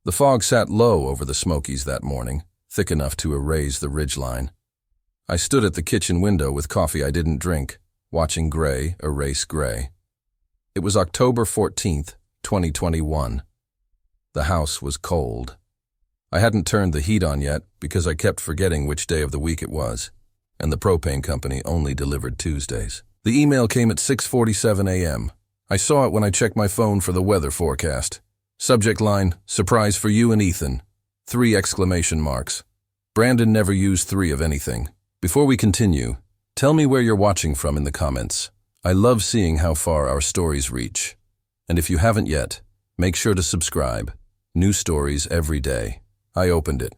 The fog sat low over the Smokies that morning, thick enough to erase the ridgeline. I stood at the kitchen window with coffee I didn't drink, watching gray erase gray. It was October 14th, 2021. The house was cold. I hadn't turned the heat on yet because I kept forgetting which day of the week it was, and the propane company only delivered Tuesdays. The email came at 6:47 a.m. I saw it when I checked my phone for the weather forecast. Subject line, surprise for you and Ethan. 3 exclamation marks. Brandon never used 3 of anything. Before we continue, tell me where you're watching from in the comments. I love seeing how far our stories reach. And if you haven't yet, make sure to subscribe. New stories every day. I opened it.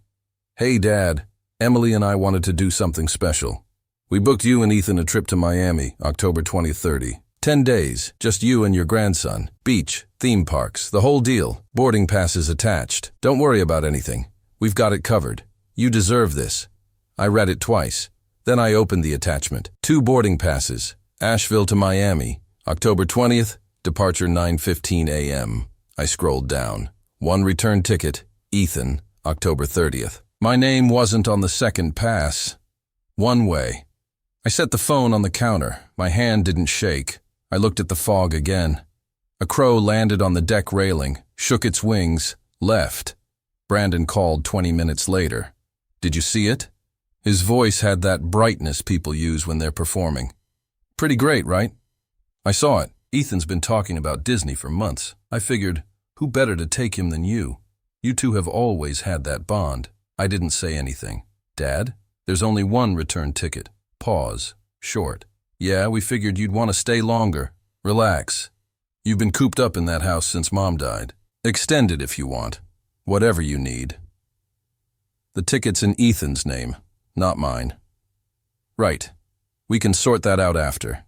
Hey Dad, Emily and I wanted to do something special. We booked you and Ethan a trip to Miami, October 2030. 10 days, just you and your grandson. Beach, theme parks, the whole deal. Boarding passes attached. Don't worry about anything. We've got it covered. You deserve this. I read it twice. Then I opened the attachment. 2 boarding passes. Asheville to Miami, October 20th, departure 9:15 a.m. I scrolled down. 1 return ticket, Ethan, October 30th. My name wasn't on the second pass. OneWay. I set the phone on the counter. My hand didn't shake. I looked at the fog again. A crow landed on the deck railing, shook its wings, left. Brandon called 20 minutes later. Did you see it? His voice had that brightness people use when they're performing. Pretty great, right? I saw it. Ethan's been talking about Disney for months. I figured, who better to take him than you? You two have always had that bond. I didn't say anything. Dad, there's only 1 return ticket. Pause. Short. Yeah, we figured you'd want to stay longer. Relax. You've been cooped up in that house since Mom died. Extend it if you want. Whatever you need. The ticket's in Ethan's name, not mine. Right. We can sort that out after.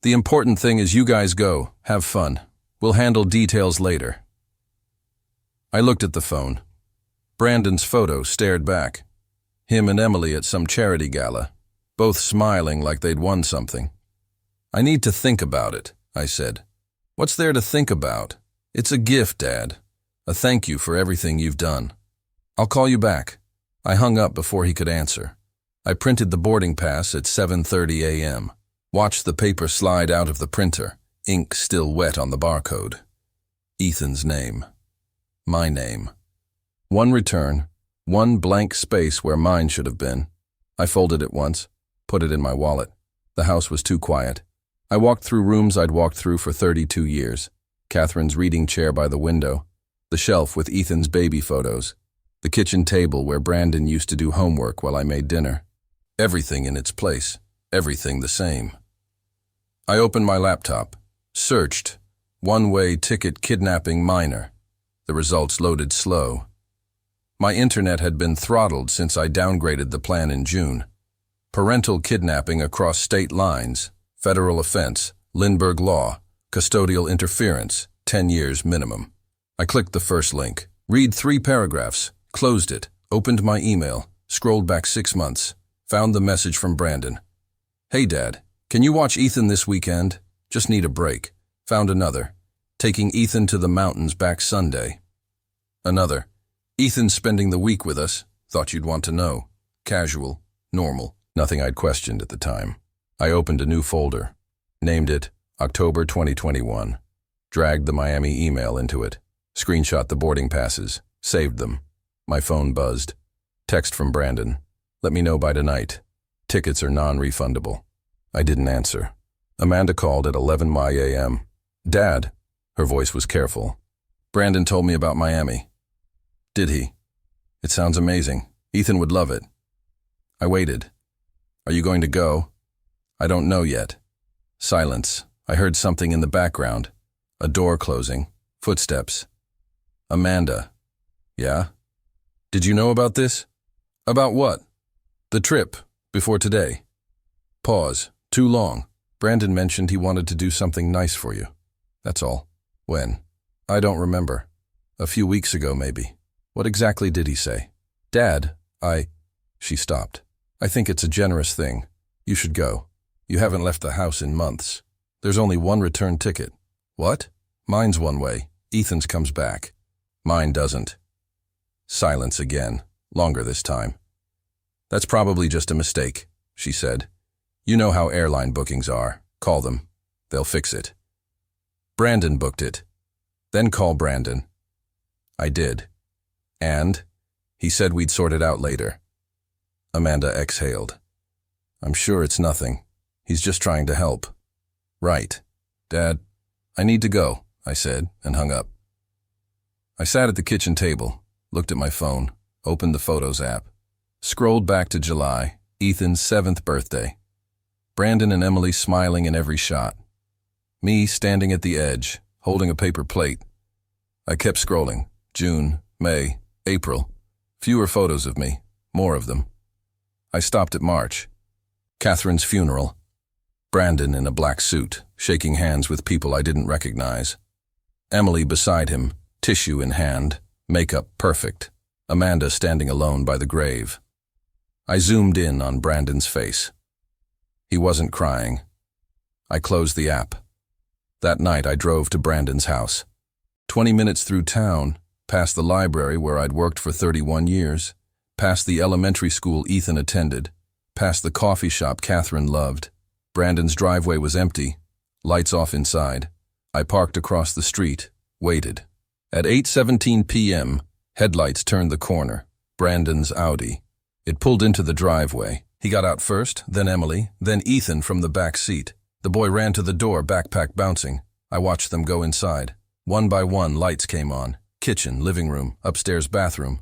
The important thing is you guys go. Have fun. We'll handle details later. I looked at the phone. Brandon's photo stared back. Him and Emily at some charity gala, both smiling like they'd won something. I need to think about it, I said. What's there to think about? It's a gift, Dad. A thank you for everything you've done. I'll call you back. I hung up before he could answer. I printed the boarding pass at 7:30 a.m. Watched the paper slide out of the printer, ink still wet on the barcode. Ethan's name. My name. 1 return, 1 blank space where mine should have been. I folded it once, put it in my wallet. The house was too quiet. I walked through rooms I'd walked through for 32 years. Catherine's reading chair by the window, the shelf with Ethan's baby photos, the kitchen table where Brandon used to do homework while I made dinner. Everything in its place, everything the same. I opened my laptop, searched, OneWay ticket kidnapping minor. The results loaded slow. My internet had been throttled since I downgraded the plan in June. Parental kidnapping across state lines, federal offense, Lindbergh law, custodial interference, 10 years minimum. I clicked the first link, read 3 paragraphs, closed it, opened my email, scrolled back 6 months, found the message from Brandon. Hey Dad, can you watch Ethan this weekend? Just need a break. Found another. Taking Ethan to the mountains back Sunday. Another. Ethan's spending the week with us. Thought you'd want to know. Casual. Normal. Nothing I'd questioned at the time. I opened a new folder. Named it October 2021. Dragged the Miami email into it. Screenshot the boarding passes. Saved them. My phone buzzed. Text from Brandon. Let me know by tonight. Tickets are non-refundable. I didn't answer. Amanda called at 11 a.m. Dad. Her voice was careful. Brandon told me about Miami. Did he? It sounds amazing. Ethan would love it. I waited. Are you going to go? I don't know yet. Silence. I heard something in the background. A door closing. Footsteps. Amanda. Yeah? Did you know about this? About what? The trip. Before today. Pause. Too long. Brandon mentioned he wanted to do something nice for you. That's all. When? I don't remember. A few weeks ago, maybe. What exactly did he say? Dad, She stopped. I think it's a generous thing. You should go. You haven't left the house in months. There's only 1 return ticket. What? Mine's OneWay. Ethan's comes back. Mine doesn't. Silence again, longer this time. "That's probably just a mistake," she said. "You know how airline bookings are. Call them. They'll fix it." "Brandon booked it." "Then call Brandon." I did. "And?" "He said we'd sort it out later." Amanda exhaled. "I'm sure it's nothing. He's just trying to help." "Right. Dad, I need to go," I said, and hung up. I sat at the kitchen table, looked at my phone, opened the Photos app, scrolled back to July, Ethan's 7th birthday. Brandon and Emily smiling in every shot. Me standing at the edge, holding a paper plate. I kept scrolling. June, May, April. Fewer photos of me, more of them. I stopped at March. Catherine's funeral. Brandon in a black suit, shaking hands with people I didn't recognize. Emily beside him, tissue in hand, makeup perfect. Amanda standing alone by the grave. I zoomed in on Brandon's face. He wasn't crying. I closed the app. That night I drove to Brandon's house. 20 minutes through town, past the library where I'd worked for 31 years, past the elementary school Ethan attended, past the coffee shop Catherine loved. Brandon's driveway was empty, lights off inside. I parked across the street, waited. At 8:17 p.m., headlights turned the corner. Brandon's Audi. It pulled into the driveway. He got out first, then Emily, then Ethan from the back seat. The boy ran to the door, backpack bouncing. I watched them go inside. One by one, lights came on. Kitchen, living room, upstairs bathroom.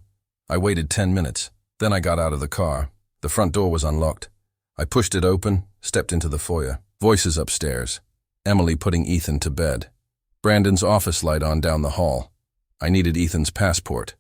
I waited 10 minutes. Then I got out of the car. The front door was unlocked. I pushed it open, stepped into the foyer. Voices upstairs. Emily putting Ethan to bed. Brandon's office light on down the hall. I needed Ethan's passport.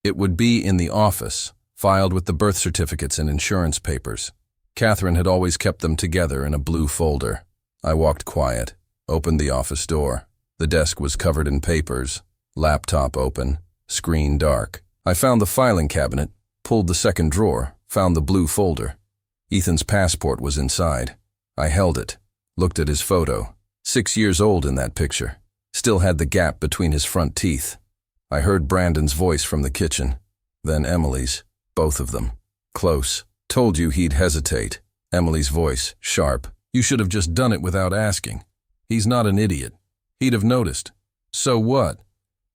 It would be in the office, filed with the birth certificates and insurance papers. Catherine had always kept them together in a blue folder. I walked quiet, opened the office door. The desk was covered in papers, laptop open, screen dark. I found the filing cabinet, pulled the second drawer, found the blue folder. Ethan's passport was inside. I held it, looked at his photo. 6 years old in that picture. Still had the gap between his front teeth. I heard Brandon's voice from the kitchen, then Emily's, both of them. Close. "Told you he'd hesitate." Emily's voice, sharp. "You should have just done it without asking. He's not an idiot. He'd have noticed." "So what?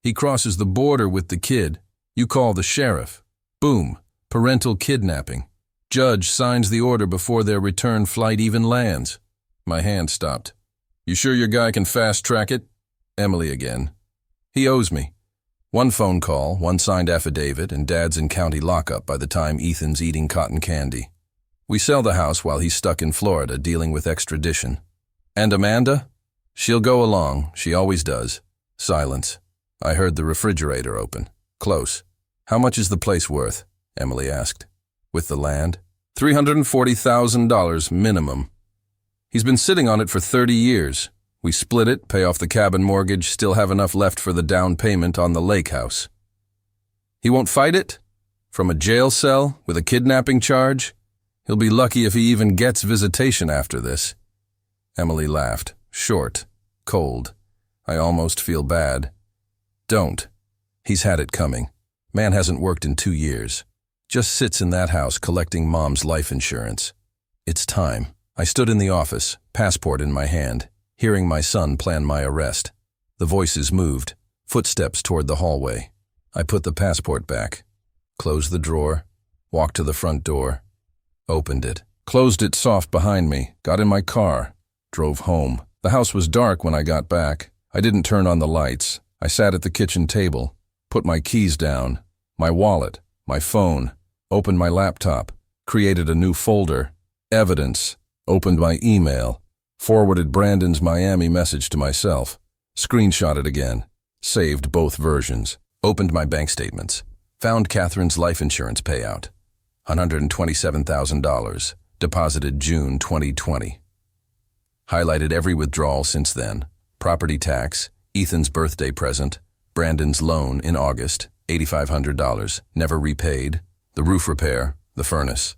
He crosses the border with the kid. You call the sheriff. Boom. Parental kidnapping. Judge signs the order before their return flight even lands." My hand stopped. "You sure your guy can fast-track it?" Emily again. "He owes me. One phone call, one signed affidavit, and Dad's in county lockup by the time Ethan's eating cotton candy. We sell the house while he's stuck in Florida dealing with extradition. And Amanda? She'll go along, she always does." Silence. I heard the refrigerator open. Close. "How much is the place worth?" Emily asked. "With the land?" $340,000 minimum. He's been sitting on it for 30 years. We split it, pay off the cabin mortgage, still have enough left for the down payment on the lake house. He won't fight it? From a jail cell with a kidnapping charge? He'll be lucky if he even gets visitation after this. Emily laughed, short, cold. I almost feel bad. Don't. He's had it coming. Man hasn't worked in 2 years. Just sits in that house collecting Mom's life insurance. It's time. I stood in the office, passport in my hand, hearing my son plan my arrest. The voices moved, footsteps toward the hallway. I put the passport back, closed the drawer, walked to the front door, opened it, closed it soft behind me, got in my car, drove home. The house was dark when I got back. I didn't turn on the lights. I sat at the kitchen table, put my keys down, my wallet, my phone, opened my laptop, created a new folder, evidence, opened my email, forwarded Brandon's Miami message to myself, screenshot it again, saved both versions, opened my bank statements, found Catherine's life insurance payout, $127,000, deposited June 2020. Highlighted every withdrawal since then, property tax, Ethan's birthday present, Brandon's loan in August, $8,500, never repaid, the roof repair, the furnace.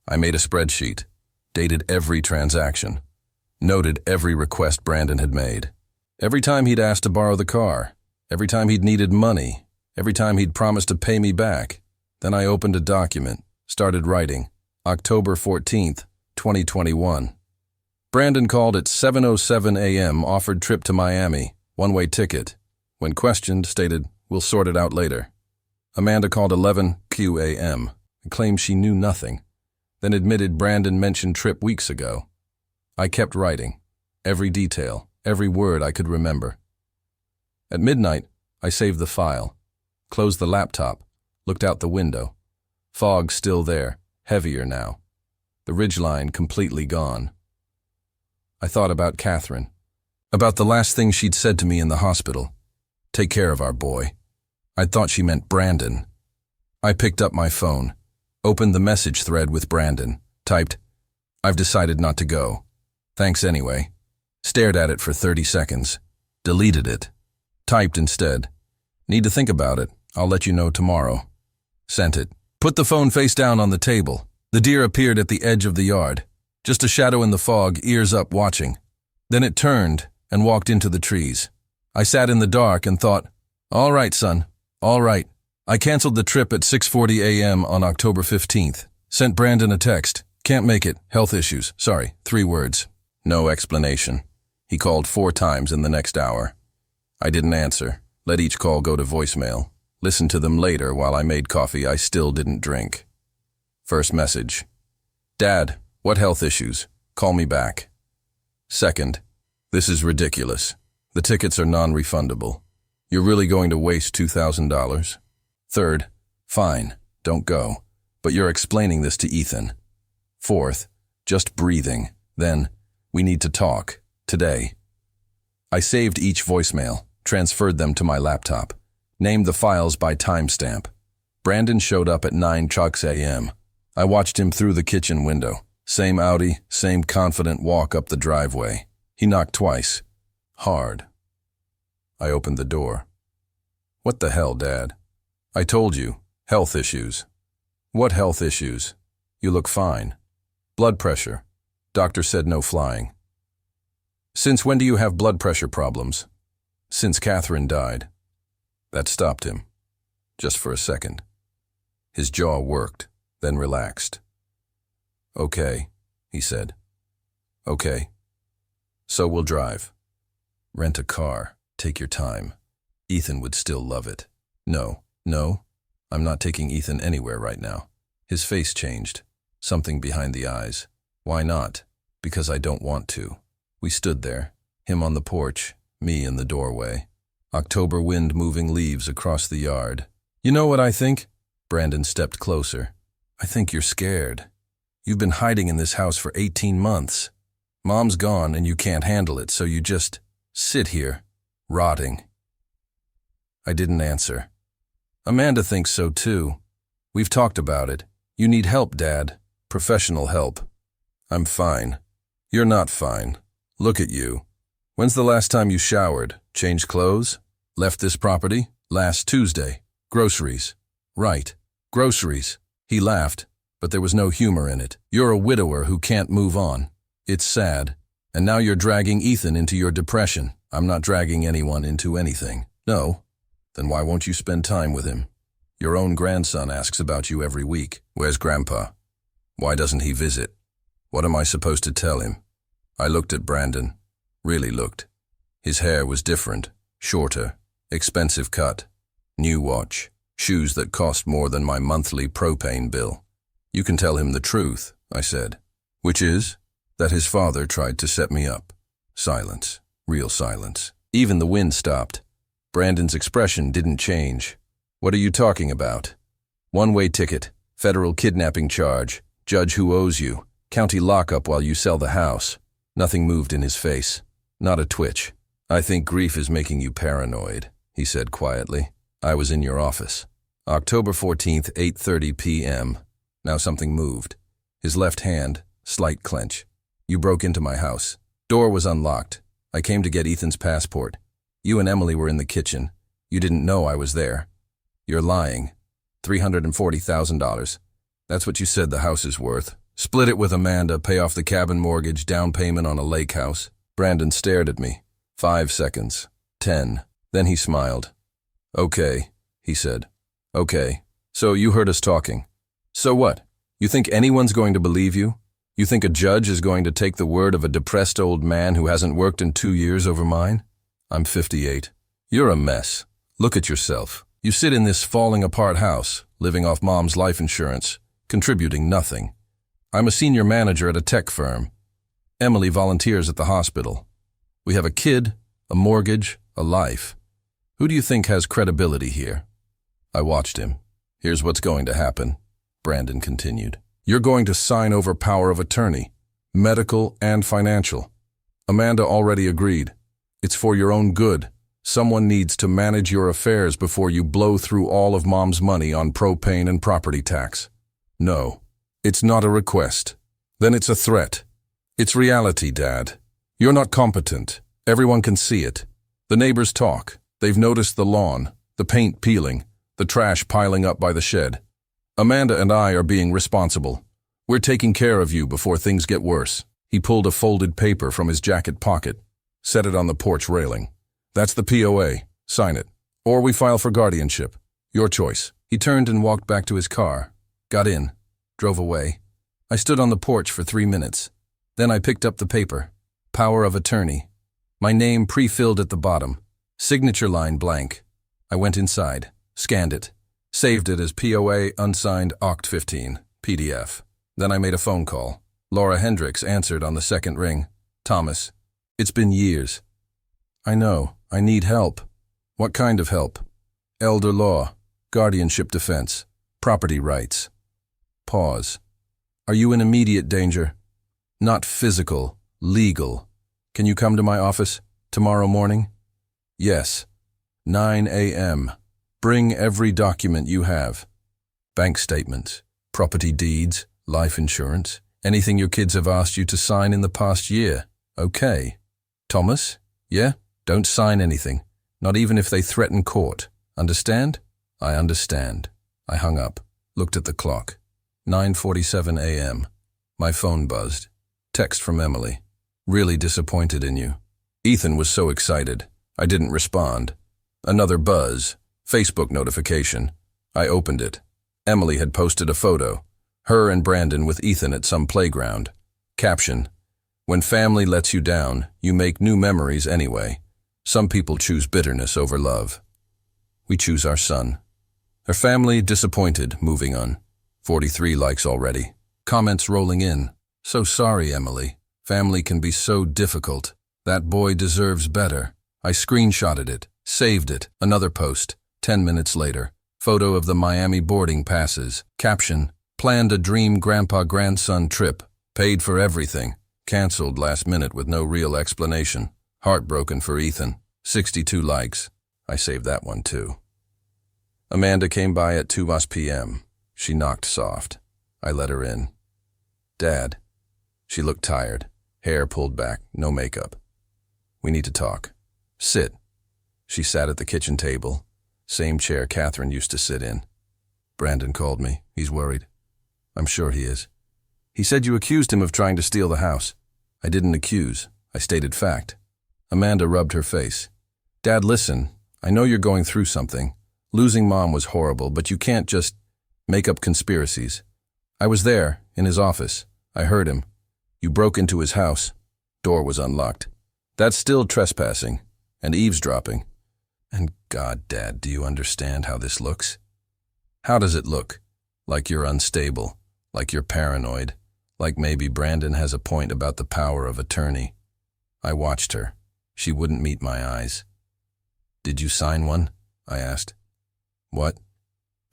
I made a spreadsheet, dated every transaction, noted every request Brandon had made. Every time he'd asked to borrow the car, every time he'd needed money, every time he'd promised to pay me back. Then I opened a document, started writing. October 14th, 2021. Brandon called at 7:07 a.m., offered trip to Miami, one-way ticket. When questioned, stated, "We'll sort it out later." Amanda called 11 a.m. and claimed she knew nothing, then admitted Brandon mentioned trip weeks ago. I kept writing, every detail, every word I could remember. At midnight, I saved the file, closed the laptop, looked out the window. Fog still there, heavier now. The ridgeline completely gone. I thought about Catherine, about the last thing she'd said to me in the hospital. "Take care of our boy." I thought she meant Brandon. I picked up my phone, opened the message thread with Brandon, typed, "I've decided not to go. Thanks anyway." Stared at it for 30 seconds, deleted it. Typed instead, "Need to think about it. I'll let you know tomorrow." Sent it. Put the phone face down on the table. The deer appeared at the edge of the yard, just a shadow in the fog, ears up watching. Then it turned and walked into the trees. I sat in the dark and thought, "All right, son, all right." I canceled the trip at 6:40 a.m. on October 15th. Sent Brandon a text. "Can't make it. Health issues. Sorry." 3 words. No explanation. He called 4 times in the next hour. I didn't answer. Let each call go to voicemail. Listened to them later while I made coffee I still didn't drink. First message. "Dad, what health issues? Call me back." Second. "This is ridiculous. The tickets are non-refundable. You're really going to waste $2,000? Third. "Fine, don't go. But you're explaining this to Ethan." Fourth. "Just breathing. Then, we need to talk. Today." I saved each voicemail, transferred them to my laptop, named the files by timestamp. Brandon showed up at 9 a.m. I watched him through the kitchen window. Same Audi, same confident walk up the driveway. He knocked twice. Hard. I opened the door. "What the hell, Dad?" "I told you. Health issues." "What health issues? You look fine." "Blood pressure. Doctor said no flying." "Since when do you have blood pressure problems?" "Since Catherine died." That stopped him. Just for a second. His jaw worked, then relaxed. "Okay," he said. "Okay. So we'll drive. Rent a car. Take your time. Ethan would still love it." No, I'm not taking Ethan anywhere right now." His face changed. Something behind the eyes. "Why not?" "Because I don't want to." We stood there, him on the porch, me in the doorway. October wind moving leaves across the yard. "You know what I think?" Brandon stepped closer. "I think you're scared. You've been hiding in this house for 18 months. Mom's gone and you can't handle it, so you just sit here, rotting." I didn't answer. "Amanda thinks so too. We've talked about it. You need help, Dad. Professional help." "I'm fine." "You're not fine. Look at you. When's the last time you showered? Changed clothes? Left this property? Last Tuesday. Groceries." "Right. Groceries." He laughed, but there was no humor in it. "You're a widower who can't move on. It's sad. And now you're dragging Ethan into your depression." "I'm not dragging anyone into anything." "No? Then why won't you spend time with him? Your own grandson asks about you every week. Where's Grandpa? Why doesn't he visit? What am I supposed to tell him?" I looked at Brandon. Really looked. His hair was different, shorter, expensive cut, new watch, shoes that cost more than my monthly propane bill. "You can tell him the truth," I said. "Which is?" "That his father tried to set me up." Silence. Real silence. Even the wind stopped. Brandon's expression didn't change. "What are you talking about?" "One-way ticket, federal kidnapping charge, judge who owes you, county lockup while you sell the house." Nothing moved in his face. Not a twitch. "I think grief is making you paranoid," he said quietly. "I was in your office. October 14th, 8:30 p.m. Now something moved. His left hand, slight clench. "You broke into my house. Door was unlocked. I came to get Ethan's passport. You and Emily were in the kitchen. You didn't know I was there. You're lying. $340,000. That's what you said the house is worth. Split it with Amanda, pay off the cabin mortgage, down payment on a lake house." Brandon stared at me. 5 seconds. 10. Then he smiled. "Okay," he said. "Okay. So you heard us talking. So what? You think anyone's going to believe you? You think a judge is going to take the word of a depressed old man who hasn't worked in 2 years over mine? I'm 58. You're a mess. Look at yourself. You sit in this falling apart house, living off mom's life insurance, contributing nothing. I'm a senior manager at a tech firm. Emily volunteers at the hospital. We have a kid, a mortgage, a life. Who do you think has credibility here? I watched him. Here's what's going to happen, Brandon continued. You're going to sign over power of attorney, medical and financial. Amanda already agreed. It's for your own good. Someone needs to manage your affairs before you blow through all of mom's money on propane and property tax. No, it's not a request. Then it's a threat. It's reality, Dad. You're not competent. Everyone can see it. The neighbors talk. They've noticed the lawn, the paint peeling, the trash piling up by the shed. Amanda and I are being responsible. We're taking care of you before things get worse. He pulled a folded paper from his jacket pocket, set it on the porch railing. That's the POA. Sign it. Or we file for guardianship. Your choice. He turned and walked back to his car, got in, drove away. I stood on the porch for 3 minutes. Then I picked up the paper. Power of attorney. My name pre-filled at the bottom. Signature line blank. I went inside, scanned it, saved it as POA unsigned Oct 15, PDF. Then I made a phone call. Laura Hendricks answered on the second ring. Thomas. It's been years. I know. I need help. What kind of help? Elder law, guardianship defense, property rights. Pause. Are you in immediate danger? Not physical, legal. Can you come to my office tomorrow morning? Yes. 9 a.m. Bring every document you have. Bank statements, property deeds, life insurance, anything your kids have asked you to sign in the past year. Okay. Thomas? Yeah? Don't sign anything, not even if they threaten court. Understand? I understand. I hung up, looked at the clock. 9:47 a.m. My phone buzzed. Text from Emily. Really disappointed in you. Ethan was so excited. I didn't respond. Another buzz. Facebook notification. I opened it. Emily had posted a photo. Her and Brandon with Ethan at some playground. Caption. When family lets you down, you make new memories anyway. Some people choose bitterness over love. We choose our son. Her family disappointed, moving on. 43 likes already. Comments rolling in. So sorry, Emily. Family can be so difficult. That boy deserves better. I screenshotted it, saved it. Another post. 10 minutes later. Photo of the Miami boarding passes. Caption. Planned a dream grandpa-grandson trip. Paid for everything. Cancelled last minute with no real explanation. Heartbroken for Ethan. 62 likes. I saved that one too. Amanda came by at 2 p.m. She knocked soft. I let her in. Dad. She looked tired. Hair pulled back, no makeup. We need to talk. Sit. She sat at the kitchen table. Same chair Catherine used to sit in. Brandon called me. He's worried. I'm sure he is. He said you accused him of trying to steal the house. I didn't accuse. I stated fact. Amanda rubbed her face. Dad, listen. I know you're going through something. Losing Mom was horrible, but you can't just make up conspiracies. I was there, in his office. I heard him. You broke into his house. Door was unlocked. That's still trespassing and eavesdropping. And God, Dad, do you understand how this looks? How does it look? Like you're unstable, like you're paranoid, like maybe Brandon has a point about the power of attorney. I watched her. She wouldn't meet my eyes. Did you sign one? I asked. What?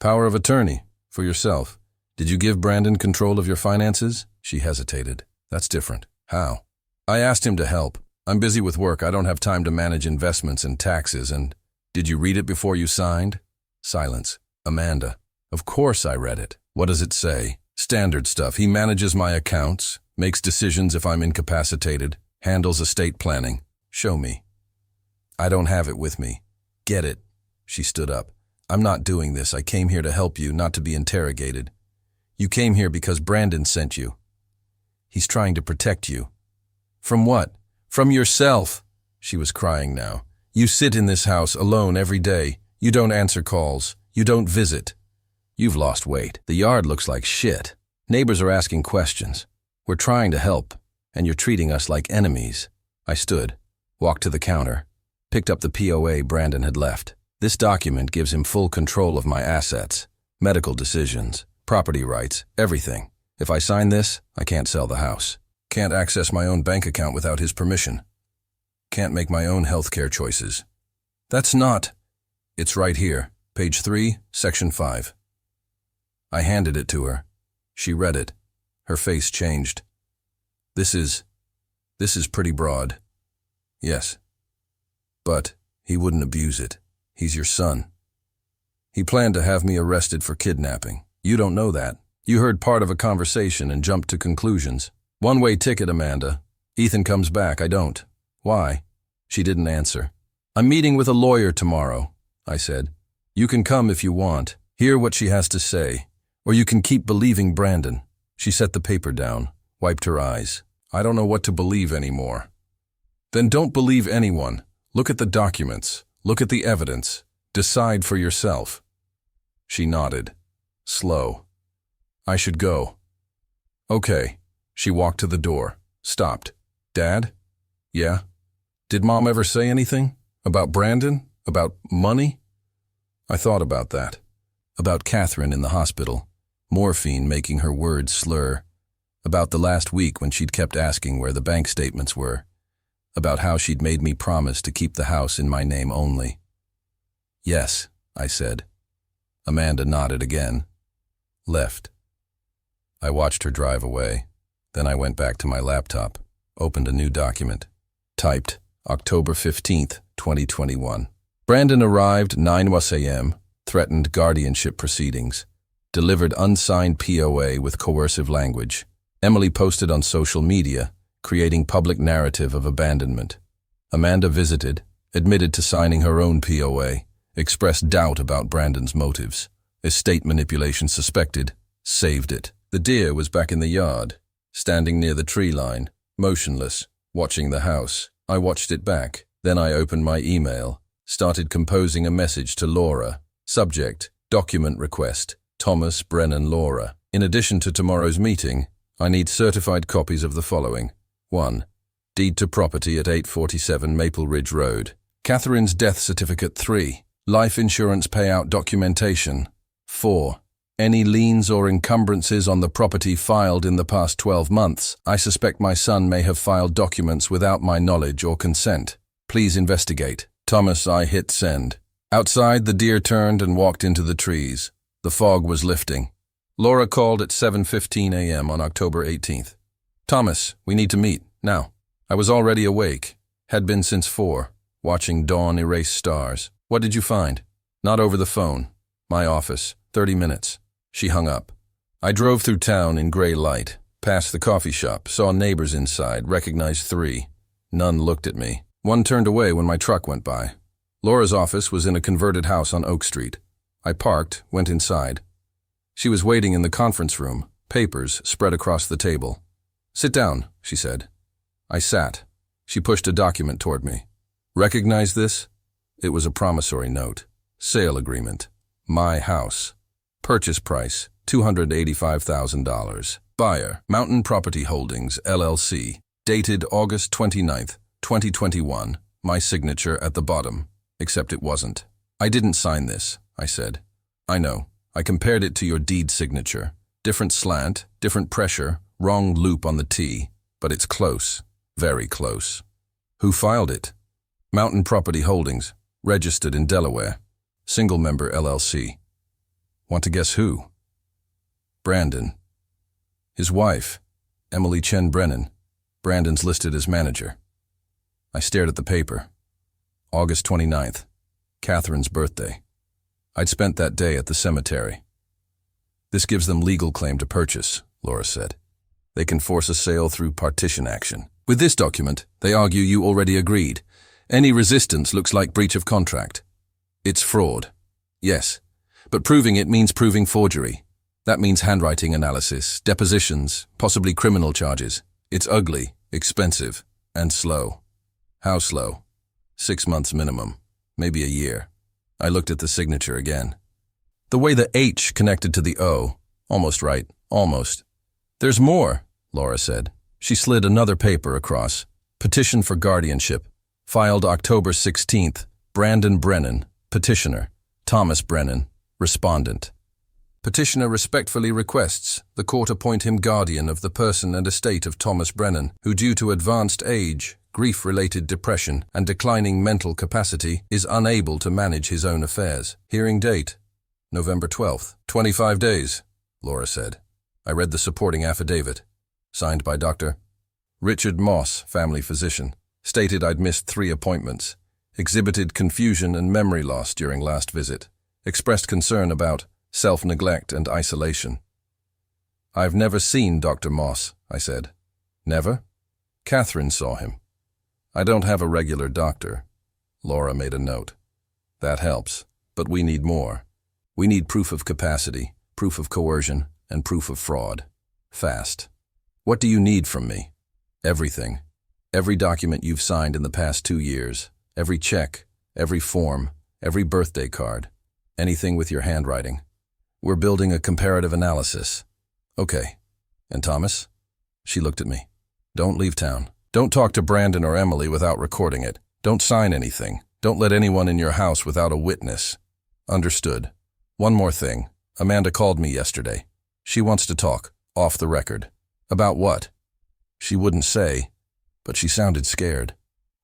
Power of attorney, for yourself. Did you give Brandon control of your finances? She hesitated. That's different. How? I asked him to help. I'm busy with work. I don't have time to manage investments and taxes and... Did you read it before you signed? Silence. Amanda. Of course I read it. What does it say? Standard stuff. He manages my accounts, makes decisions if I'm incapacitated, handles estate planning. Show me. I don't have it with me. Get it. She stood up. I'm not doing this. I came here to help you, not to be interrogated. You came here because Brandon sent you. He's trying to protect you. From what? From yourself. She was crying now. You sit in this house alone every day. You don't answer calls. You don't visit. You've lost weight. The yard looks like shit. Neighbors are asking questions. We're trying to help, and you're treating us like enemies. I stood, walked to the counter, picked up the POA Brandon had left. This document gives him full control of my assets, medical decisions, property rights, everything. If I sign this, I can't sell the house. Can't access my own bank account without his permission. Can't make my own healthcare choices. That's not. It's right here, page 3, section 5. I handed it to her. She read it. Her face changed. This is pretty broad. Yes. But he wouldn't abuse it. He's your son. He planned to have me arrested for kidnapping. You don't know that. You heard part of a conversation and jumped to conclusions. One-way ticket, Amanda. Ethan comes back, I don't. Why? She didn't answer. I'm meeting with a lawyer tomorrow, I said. You can come if you want, hear what she has to say, or you can keep believing Brandon. She set the paper down, wiped her eyes. I don't know what to believe anymore. Then don't believe anyone. Look at the documents. Look at the evidence. Decide for yourself. She nodded. Slow. I should go. Okay. She walked to the door. Stopped. Dad? Yeah? Did Mom ever say anything? About Brandon? About money? I thought about that. About Catherine in the hospital. Morphine making her words slur. About the last week when she'd kept asking where the bank statements were. About how she'd made me promise to keep the house in my name only. Yes, I said. Amanda nodded again. Left. I watched her drive away. Then I went back to my laptop, opened a new document. Typed, October 15th, 2021. Brandon arrived 9 a.m., threatened guardianship proceedings. Delivered unsigned POA with coercive language. Emily posted on social media, creating public narrative of abandonment. Amanda visited, admitted to signing her own POA, expressed doubt about Brandon's motives. Estate manipulation suspected, saved it. The deer was back in the yard, standing near the tree line, motionless, watching the house. I watched it back. Then I opened my email, started composing a message to Laura. Subject, document request, Thomas, Brennan, Laura. In addition to tomorrow's meeting, I need certified copies of the following. 1. Deed to property at 847 Maple Ridge Road. Catherine's death certificate. 3. Life insurance payout documentation. 4. Any liens or encumbrances on the property filed in the past 12 months. I suspect my son may have filed documents without my knowledge or consent. Please investigate. Thomas. I hit send. Outside, the deer turned and walked into the trees. The fog was lifting. Laura called at 7:15 a.m. on October 18th. Thomas, we need to meet, now. I was already awake, had been since 4, watching dawn erase stars. What did you find? Not over the phone. My office, 30 minutes. She hung up. I drove through town in gray light, past the coffee shop, saw neighbors inside, recognized 3. None looked at me. 1 turned away when my truck went by. Laura's office was in a converted house on Oak Street. I parked, went inside. She was waiting in the conference room, papers spread across the table. Sit down, she said. I sat. She pushed a document toward me. Recognize this? It was a promissory note. Sale agreement. My house. Purchase price, $285,000. Buyer, Mountain Property Holdings, LLC. Dated August 29th, 2021. My signature at the bottom, except it wasn't. I didn't sign this, I said. I know. I compared it to your deed signature. Different slant, different pressure, wrong loop on the T, but it's close, very close. Who filed it? Mountain Property Holdings, registered in Delaware. Single member LLC. Want to guess who? Brandon. His wife, Emily Chen Brennan. Brandon's listed as manager. I stared at the paper. August 29th, Catherine's birthday. I'd spent that day at the cemetery. This gives them legal claim to purchase, Laura said. They can force a sale through partition action. With this document, they argue you already agreed. Any resistance looks like breach of contract. It's fraud. Yes, but proving it means proving forgery. That means handwriting analysis, depositions, possibly criminal charges. It's ugly, expensive, and slow. How slow? 6 months minimum, maybe a year. I looked at the signature again. The way the H connected to the O. Almost right, almost. There's more, Laura said. She slid another paper across. Petition for guardianship. Filed October 16th. Brennan, petitioner. Thomas Brennan, respondent. Petitioner respectfully requests the court appoint him guardian of the person and estate of Thomas Brennan, who due to advanced age, grief-related depression, and declining mental capacity, is unable to manage his own affairs. Hearing date, November 12th. 25 days, Laura said. I read the supporting affidavit. Signed by Dr. Richard Moss, family physician. Stated I'd missed 3 appointments. Exhibited confusion and memory loss during last visit. Expressed concern about self-neglect and isolation. I've never seen Dr. Moss, I said. Never? Catherine saw him. I don't have a regular doctor. Laura made a note. That helps, but we need more. We need proof of capacity, proof of coercion, and proof of fraud. Fast. What do you need from me? Everything. Every document you've signed in the past 2 years. Every check, every form, every birthday card. Anything with your handwriting. We're building a comparative analysis. Okay. And Thomas? She looked at me. Don't leave town. Don't talk to Brandon or Emily without recording it. Don't sign anything. Don't let anyone in your house without a witness. Understood. One more thing. Amanda called me yesterday. She wants to talk, off the record. About what? She wouldn't say, but she sounded scared.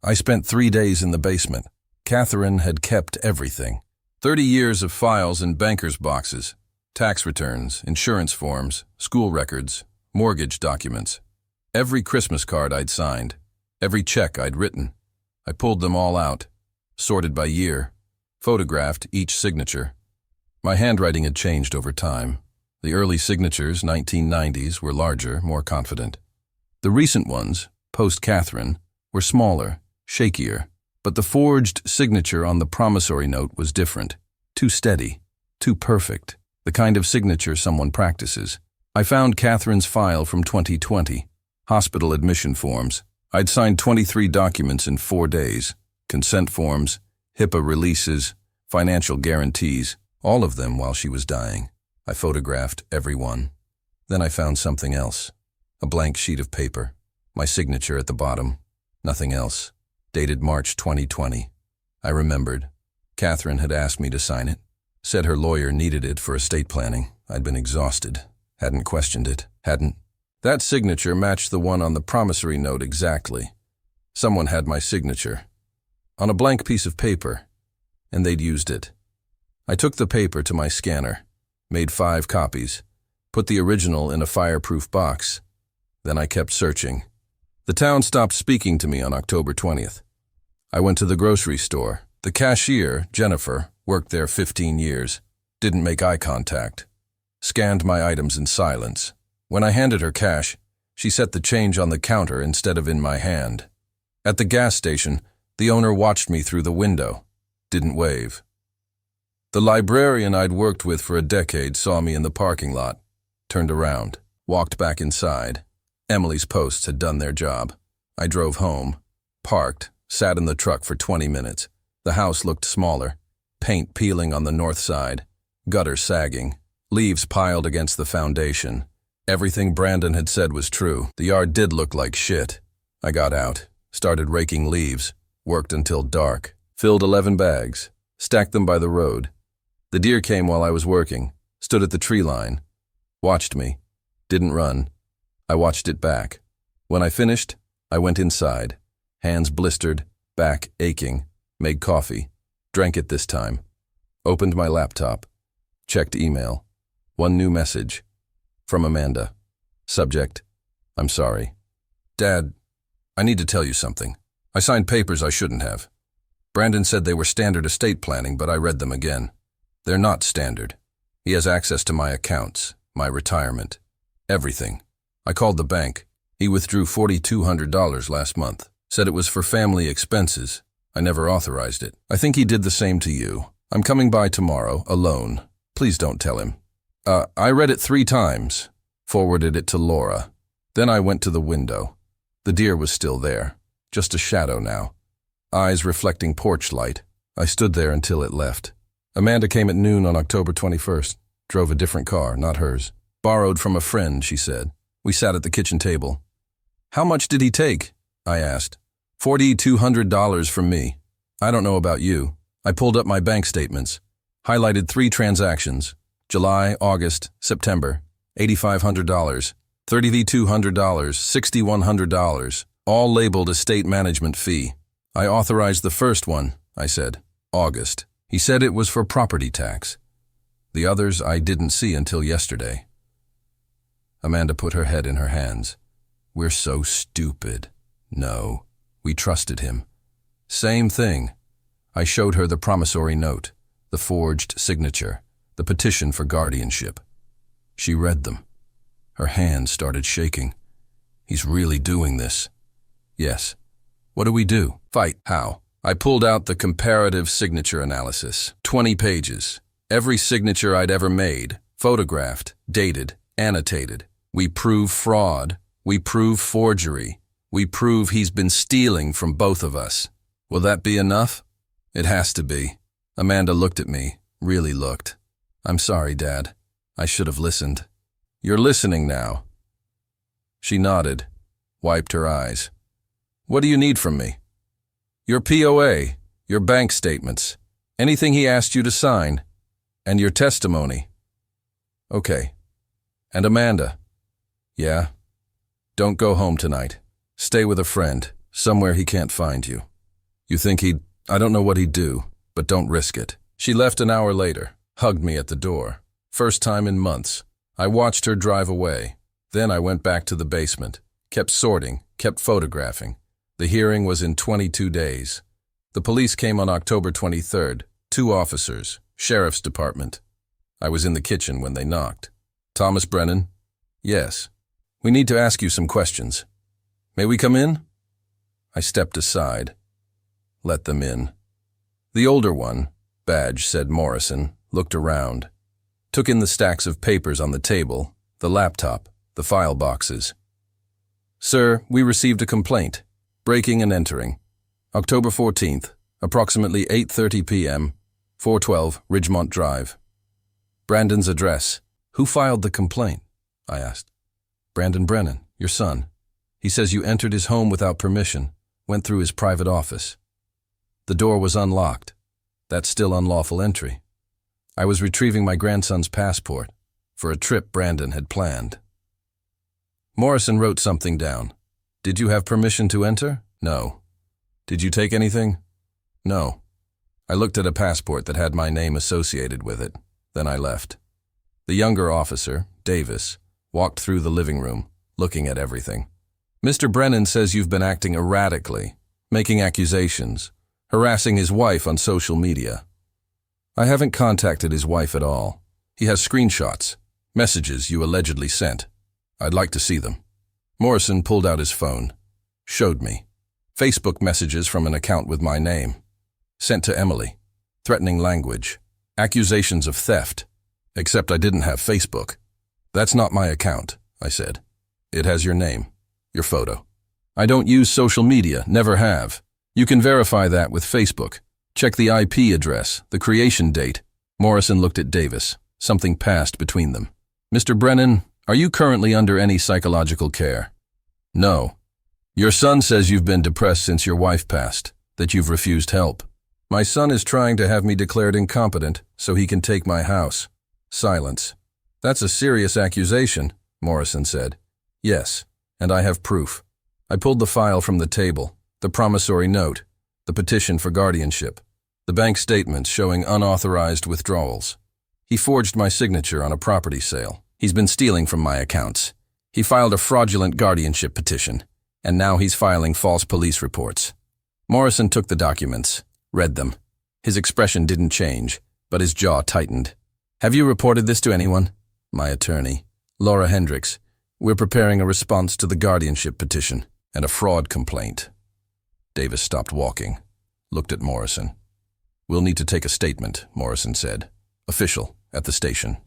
I spent 3 days in the basement. Catherine had kept everything. 30 years of files in bankers' boxes. Tax returns, insurance forms, school records, mortgage documents. Every Christmas card I'd signed, every check I'd written. I pulled them all out, sorted by year, photographed each signature. My handwriting had changed over time. The early signatures, 1990s, were larger, more confident. The recent ones, post-Catherine, were smaller, shakier. But the forged signature on the promissory note was different. Too steady, too perfect. The kind of signature someone practices. I found Catherine's file from 2020. Hospital admission forms. I'd signed 23 documents in 4 days. Consent forms, HIPAA releases, financial guarantees, all of them while she was dying. I photographed every one. Then I found something else. A blank sheet of paper. My signature at the bottom. Nothing else. Dated March 2020. I remembered. Catherine had asked me to sign it. Said her lawyer needed it for estate planning. I'd been exhausted. Hadn't questioned it. That signature matched the one on the promissory note exactly. Someone had my signature. On a blank piece of paper. And they'd used it. I took the paper to my scanner. Made 5 copies. Put the original in a fireproof box. Then I kept searching. The town stopped speaking to me on October 20th. I went to the grocery store. The cashier, Jennifer, worked there 15 years. Didn't make eye contact. Scanned my items in silence. When I handed her cash, she set the change on the counter instead of in my hand. At the gas station, the owner watched me through the window. Didn't wave. The librarian I'd worked with for a decade saw me in the parking lot. Turned around. Walked back inside. Emily's posts had done their job. I drove home. Parked. Sat in the truck for 20 minutes. The house looked smaller. Paint peeling on the north side. Gutter sagging. Leaves piled against the foundation. Everything Brandon had said was true. The yard did look like shit. I got out. Started raking leaves. Worked until dark. Filled 11 bags. Stacked them by the road. The deer came while I was working. Stood at the tree line. Watched me. Didn't run. I watched it back. When I finished, I went inside. Hands blistered, back aching. Made coffee. Drank it this time. Opened my laptop. Checked email. One new message. From Amanda. Subject: I'm sorry. Dad, I need to tell you something. I signed papers I shouldn't have. Brandon said they were standard estate planning, but I read them again. They're not standard. He has access to my accounts, my retirement, everything. I called the bank. He withdrew $4,200 last month. Said it was for family expenses. I never authorized it. I think he did the same to you. I'm coming by tomorrow, alone. Please don't tell him. I read it 3 times. Forwarded it to Laura. Then I went to the window. The deer was still there. Just a shadow now. Eyes reflecting porch light. I stood there until it left. Amanda came at noon on October 21st. Drove a different car, not hers. Borrowed from a friend, she said. We sat at the kitchen table. How much did he take? I asked. $4,200 from me. I don't know about you. I pulled up my bank statements. Highlighted 3 transactions. July, August, September. $8,500. $3,200. $6,100. All labeled estate management fee. I authorized the first one, I said. August. He said it was for property tax. The others I didn't see until yesterday. Amanda put her head in her hands. We're so stupid. No, we trusted him. Same thing. I showed her the promissory note, the forged signature, the petition for guardianship. She read them. Her hands started shaking. He's really doing this. Yes. What do we do? Fight. How? I pulled out the comparative signature analysis. 20 pages. Every signature I'd ever made. Photographed, dated, annotated. We prove fraud. We prove forgery. We prove he's been stealing from both of us. Will that be enough? It has to be. Amanda looked at me, really looked. I'm sorry, Dad. I should have listened. You're listening now. She nodded, wiped her eyes. What do you need from me? Your POA, your bank statements, anything he asked you to sign, and your testimony. Okay. And Amanda? Yeah? Don't go home tonight. Stay with a friend, somewhere he can't find you. You think I don't know what he'd do, but don't risk it. She left an hour later, hugged me at the door. First time in months. I watched her drive away. Then I went back to the basement, kept sorting, kept photographing. The hearing was in 22 days. The police came on October 23rd, 2 officers, sheriff's department. I was in the kitchen when they knocked. Thomas Brennan? Yes. We need to ask you some questions. May we come in? I stepped aside. Let them in. The older one, badge said Morrison, looked around. Took in the stacks of papers on the table, the laptop, the file boxes. Sir, we received a complaint. Breaking and entering. October 14th, approximately 8:30 p.m., 412 Ridgemont Drive. Brandon's address. Who filed the complaint? I asked. Brandon Brennan, your son. He says you entered his home without permission, went through his private office. The door was unlocked. That's still unlawful entry. I was retrieving my grandson's passport for a trip Brandon had planned. Morrison wrote something down. Did you have permission to enter? No. Did you take anything? No. I looked at a passport that had my name associated with it. Then I left. The younger officer, Davis, walked through the living room, looking at everything. Mr. Brennan says you've been acting erratically, making accusations, harassing his wife on social media. I haven't contacted his wife at all. He has screenshots, messages you allegedly sent. I'd like to see them. Morrison pulled out his phone, showed me. Facebook messages from an account with my name. Sent to Emily. Threatening language. Accusations of theft. Except I didn't have Facebook. That's not my account, I said. It has your name, your photo. I don't use social media, never have. You can verify that with Facebook. Check the IP address, the creation date. Morrison looked at Davis. Something passed between them. Mr. Brennan, are you currently under any psychological care? No. Your son says you've been depressed since your wife passed, that you've refused help. My son is trying to have me declared incompetent so he can take my house. Silence. That's a serious accusation, Morrison said. Yes, and I have proof. I pulled the file from the table, the promissory note, the petition for guardianship, the bank statements showing unauthorized withdrawals. He forged my signature on a property sale. He's been stealing from my accounts. He filed a fraudulent guardianship petition, and now he's filing false police reports. Morrison took the documents, read them. His expression didn't change, but his jaw tightened. Have you reported this to anyone? My attorney, Laura Hendricks. We're preparing a response to the guardianship petition and a fraud complaint. Davis stopped walking, looked at Morrison. We'll need to take a statement, Morrison said. Official, at the station.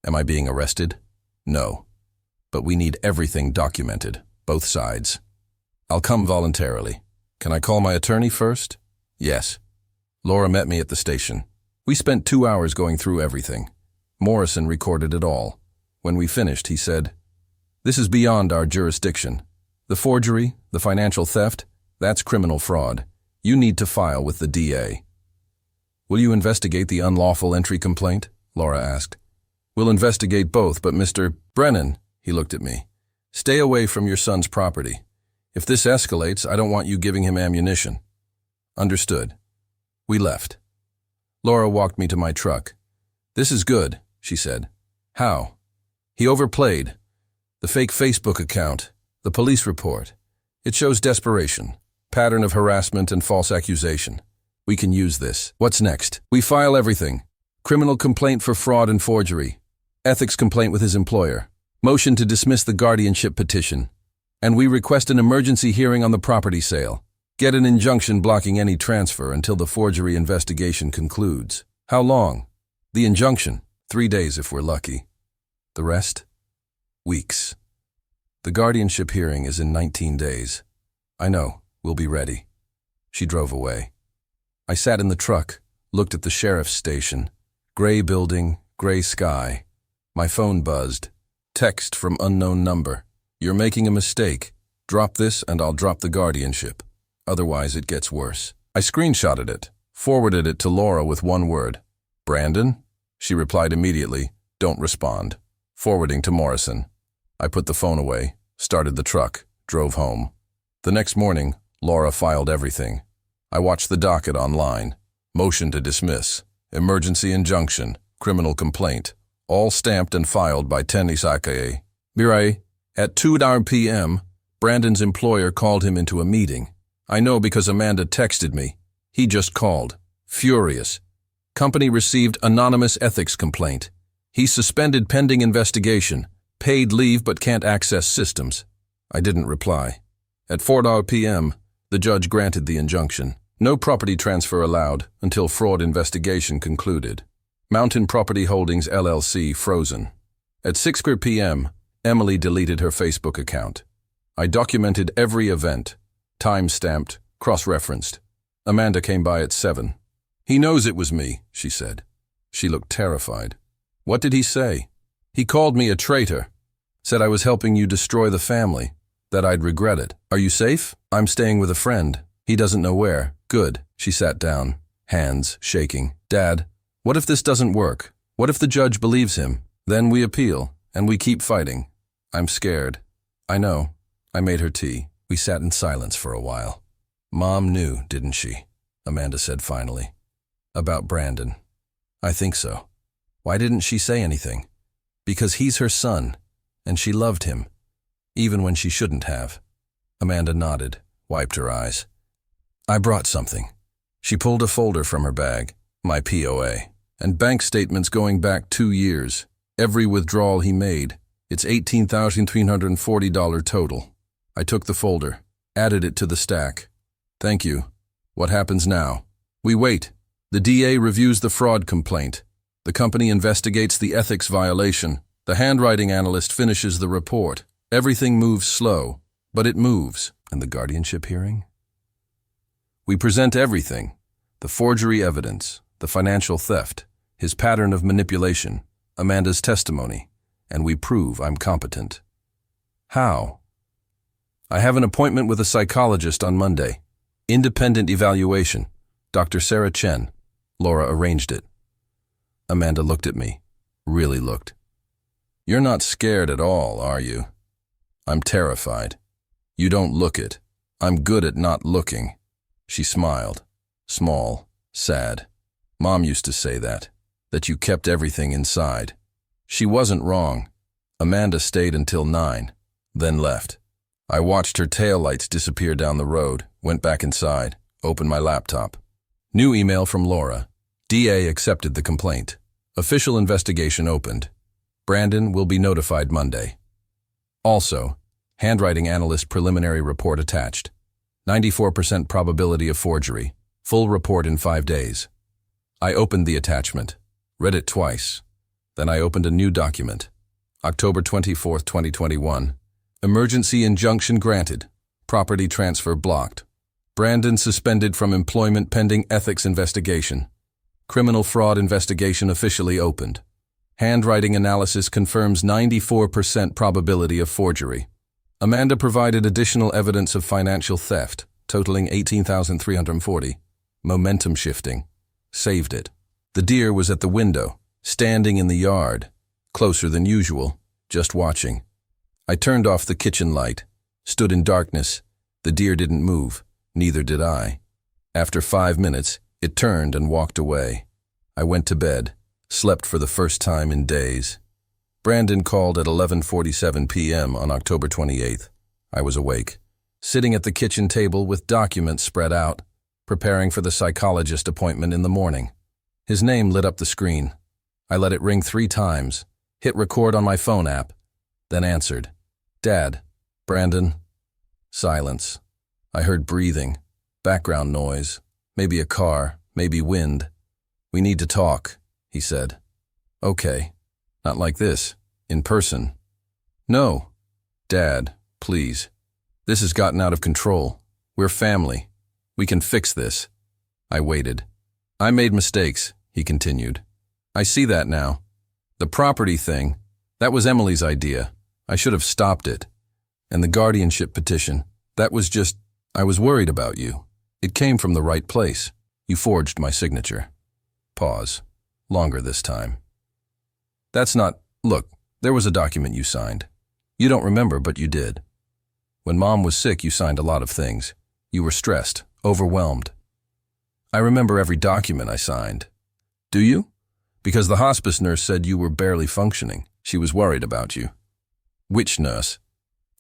Am I being arrested? No. But we need everything documented, both sides. I'll come voluntarily. Can I call my attorney first? Yes. Laura met me at the station. We spent 2 hours going through everything. Morrison recorded it all. When we finished, he said, "This is beyond our jurisdiction. The forgery, the financial theft, that's criminal fraud. You need to file with the DA." "Will you investigate the unlawful entry complaint?" Laura asked. "We'll investigate both, but Mr. Brennan," he looked at me, "stay away from your son's property. If this escalates, I don't want you giving him ammunition." "Understood." We left. Laura walked me to my truck. "This is good," she said. "How?" "He overplayed. The fake Facebook account, the police report. It shows desperation, pattern of harassment and false accusation. We can use this. What's next?" "We file everything. Criminal complaint for fraud and forgery. Ethics complaint with his employer. Motion to dismiss the guardianship petition. And we request an emergency hearing on the property sale. Get an injunction blocking any transfer until the forgery investigation concludes." "How long?" "The injunction, 3 days if we're lucky. The rest? Weeks. The guardianship hearing is in 19 days. I know, we'll be ready." She drove away. I sat in the truck, looked at the sheriff's station. Gray building, gray sky. My phone buzzed. Text from unknown number. "You're making a mistake. Drop this and I'll drop the guardianship. Otherwise it gets worse." I screenshotted it, forwarded it to Laura with one word. "Brandon?" She replied immediately, "Don't respond." Forwarding to Morrison. I put the phone away, started the truck, drove home. The next morning, Laura filed everything. I watched the docket online. Motion to dismiss, emergency injunction, criminal complaint, all stamped and filed by Tenisakae. Mirai, at 2 p.m., Brandon's employer called him into a meeting. I know because Amanda texted me. He just called. Furious. Company received anonymous ethics complaint. He's suspended pending investigation. Paid leave but can't access systems. I didn't reply. At 4 p.m., the judge granted the injunction. No property transfer allowed until fraud investigation concluded. Mountain Property Holdings LLC frozen. At 6 p.m., Emily deleted her Facebook account. I documented every event. Time-stamped, cross-referenced. Amanda came by at 7. "He knows it was me," she said. She looked terrified. "What did he say?" "He called me a traitor. Said I was helping you destroy the family. That I'd regret it. Are you safe?" "I'm staying with a friend. He doesn't know where." "Good." She sat down, hands shaking. "Dad, what if this doesn't work? What if the judge believes him? Then we appeal, and we keep fighting." "I'm scared." "I know." I made her tea. We sat in silence for a while. "Mom knew, didn't she?" Amanda said finally. "About Brandon." "I think so." "Why didn't she say anything?" "Because he's her son, and she loved him, even when she shouldn't have." Amanda nodded, wiped her eyes. "I brought something." She pulled a folder from her bag, my POA, and bank statements going back 2 years. Every withdrawal he made. It's $18,340 total. I took the folder, added it to the stack. "Thank you. What happens now?" "We wait. The DA reviews the fraud complaint. The company investigates the ethics violation. The handwriting analyst finishes the report. Everything moves slow, but it moves." "And the guardianship hearing?" "We present everything. The forgery evidence, the financial theft, his pattern of manipulation, Amanda's testimony, and we prove I'm competent." "How?" "I have an appointment with a psychologist on Monday. Independent evaluation. Dr. Sarah Chen." Laura arranged it. Amanda looked at me. Really looked. "You're not scared at all, are you?" "I'm terrified." "You don't look it. I'm good at not looking." She smiled. Small, sad. Mom used to say that you kept everything inside. She wasn't wrong. Amanda stayed until 9, then left. I watched her taillights disappear down the road, went back inside, opened my laptop. New email from Laura. DA accepted the complaint. Official investigation opened. Brandon will be notified Monday. Also, handwriting analyst preliminary report attached. 94% probability of forgery. Full report in 5 days. I opened the attachment, read it twice. Then I opened a new document. October 24, 2021. Emergency injunction granted. Property transfer blocked. Brandon suspended from employment pending ethics investigation. Criminal fraud investigation officially opened. Handwriting analysis confirms 94% probability of forgery. Amanda provided additional evidence of financial theft, totaling $18,340. Momentum shifting. Saved it. The deer was at the window, standing in the yard, closer than usual, just watching. I turned off the kitchen light, stood in darkness. The deer didn't move, neither did I. After 5 minutes, it turned and walked away. I went to bed, slept for the first time in days. Brandon called at 11:47 p.m. on October 28th. I was awake, sitting at the kitchen table with documents spread out, preparing for the psychologist appointment in the morning. His name lit up the screen. I let it ring 3 times, hit record on my phone app, then answered. Dad, Brandon. Silence. I heard breathing, background noise, maybe a car, maybe wind. We need to talk, he said. Okay. Not like this, in person. No. Dad, please. This has gotten out of control. We're family. We can fix this. I waited. I made mistakes, he continued. I see that now. The property thing, that was Emily's idea. I should have stopped it. And the guardianship petition, that was just, I was worried about you. It came from the right place. You forged my signature. Pause. Longer this time. That's not, look, there was a document you signed. You don't remember, but you did. When Mom was sick, you signed a lot of things. You were stressed, overwhelmed. I remember every document I signed. Do you? Because the hospice nurse said you were barely functioning. She was worried about you. Which nurse?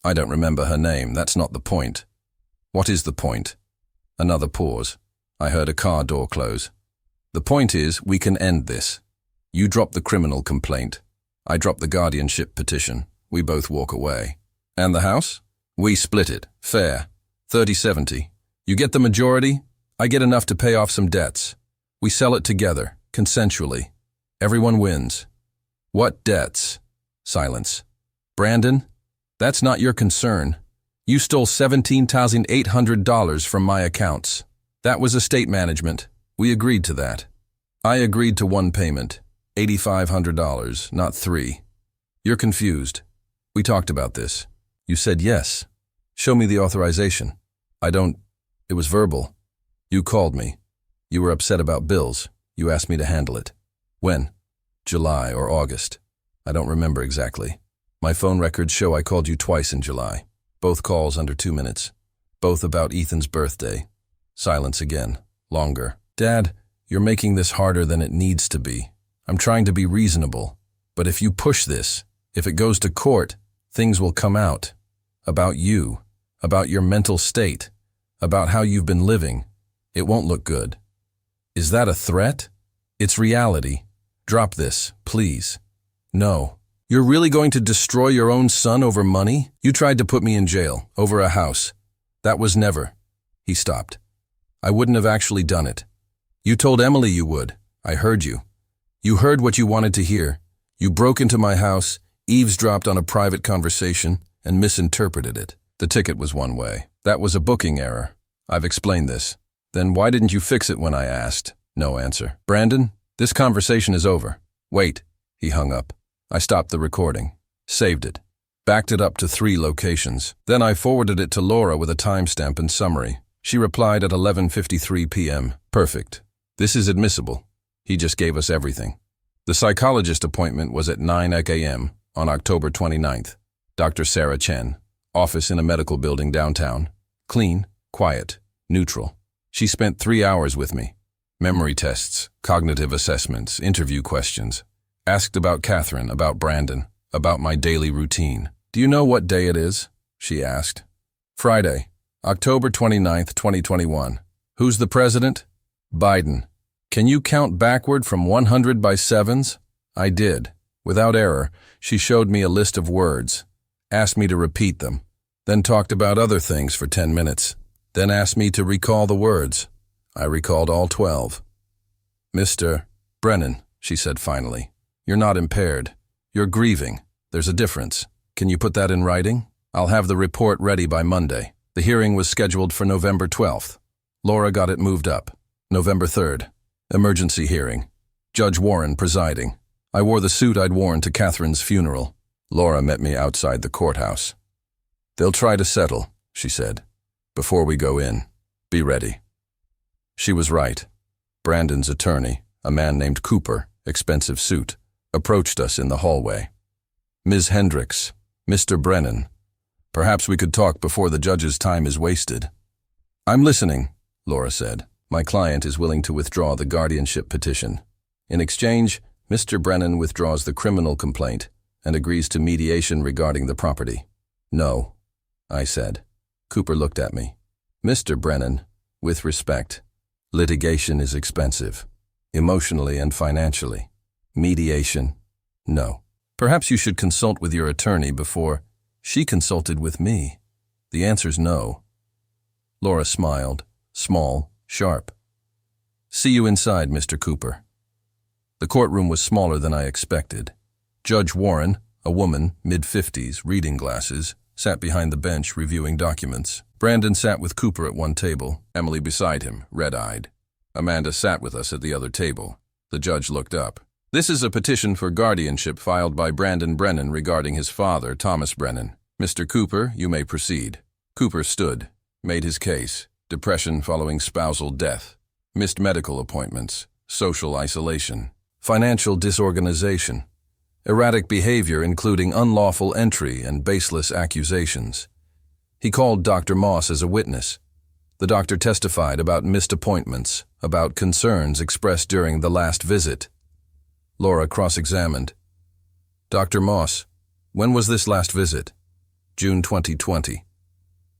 I don't remember her name. That's not the point. What is the point? Another pause. I heard a car door close. The point is, we can end this. You drop the criminal complaint. I drop the guardianship petition. We both walk away. And the house? We split it. Fair. 30-70. You get the majority. I get enough to pay off some debts. We sell it together, consensually. Everyone wins. What debts? Silence. Brandon, that's not your concern. You stole $17,800 from my accounts. That was estate management. We agreed to that. I agreed to one payment, $8,500, not 3. You're confused. We talked about this. You said yes. Show me the authorization. It was verbal. You called me. You were upset about bills. You asked me to handle it. When? July or August. I don't remember exactly. My phone records show I called you twice in July. Both calls under 2 minutes. Both about Ethan's birthday. Silence again. Longer. Dad, you're making this harder than it needs to be. I'm trying to be reasonable. But if you push this, if it goes to court, things will come out. About you. About your mental state. About how you've been living. It won't look good. Is that a threat? It's reality. Drop this, please. No. You're really going to destroy your own son over money? You tried to put me in jail, over a house. That was never. He stopped. I wouldn't have actually done it. You told Emily you would. I heard you. You heard what you wanted to hear. You broke into my house, eavesdropped on a private conversation, and misinterpreted it. The ticket was OneWay. That was a booking error. I've explained this. Then why didn't you fix it when I asked? No answer. Brandon, this conversation is over. Wait. He hung up. I stopped the recording. Saved it. Backed it up to 3 locations. Then I forwarded it to Laura with a timestamp and summary. She replied at 11:53 p.m. Perfect. This is admissible. He just gave us everything. The psychologist appointment was at 9 a.m. on October 29th. Dr. Sarah Chen. Office in a medical building downtown. Clean, quiet, neutral. She spent 3 hours with me. Memory tests, cognitive assessments, interview questions. Asked about Catherine, about Brandon, about my daily routine. Do you know what day it is? She asked. Friday, October 29th, 2021. Who's the president? Biden. Can you count backward from 100 by 7s? I did. Without error, she showed me a list of words, asked me to repeat them, then talked about other things for 10 minutes, then asked me to recall the words. I recalled all 12. Mr. Brennan, she said finally, you're not impaired. You're grieving. There's a difference. Can you put that in writing? I'll have the report ready by Monday. The hearing was scheduled for November 12th. Laura got it moved up. November 3rd. Emergency hearing. Judge Warren presiding. I wore the suit I'd worn to Catherine's funeral. Laura met me outside the courthouse. "They'll try to settle," she said. "Before we go in, be ready." She was right. Brandon's attorney, a man named Cooper, expensive suit, approached us in the hallway. "Ms. Hendricks, Mr. Brennan, perhaps we could talk before the judge's time is wasted." "I'm listening," Laura said. "My client is willing to withdraw the guardianship petition. In exchange, Mr. Brennan withdraws the criminal complaint and agrees to mediation regarding the property." "No," I said. Cooper looked at me. "Mr. Brennan, with respect, litigation is expensive, emotionally and financially. Mediation? No. Perhaps you should consult with your attorney before." She consulted with me. The answer's no. Laura smiled, small, sharp. "See you inside, Mr. Cooper." The courtroom was smaller than I expected. Judge Warren, a woman, mid-50s, reading glasses, sat behind the bench reviewing documents. Brandon sat with Cooper at one table, Emily beside him, red-eyed. Amanda sat with us at the other table. The judge looked up. "This is a petition for guardianship filed by Brandon Brennan regarding his father, Thomas Brennan. Mr. Cooper, you may proceed." Cooper stood, made his case. Depression following spousal death, missed medical appointments, social isolation, financial disorganization, erratic behavior including unlawful entry and baseless accusations. He called Dr. Moss as a witness. The doctor testified about missed appointments, about concerns expressed during the last visit. Laura cross-examined. "Dr. Moss, when was this last visit?" "June 2020.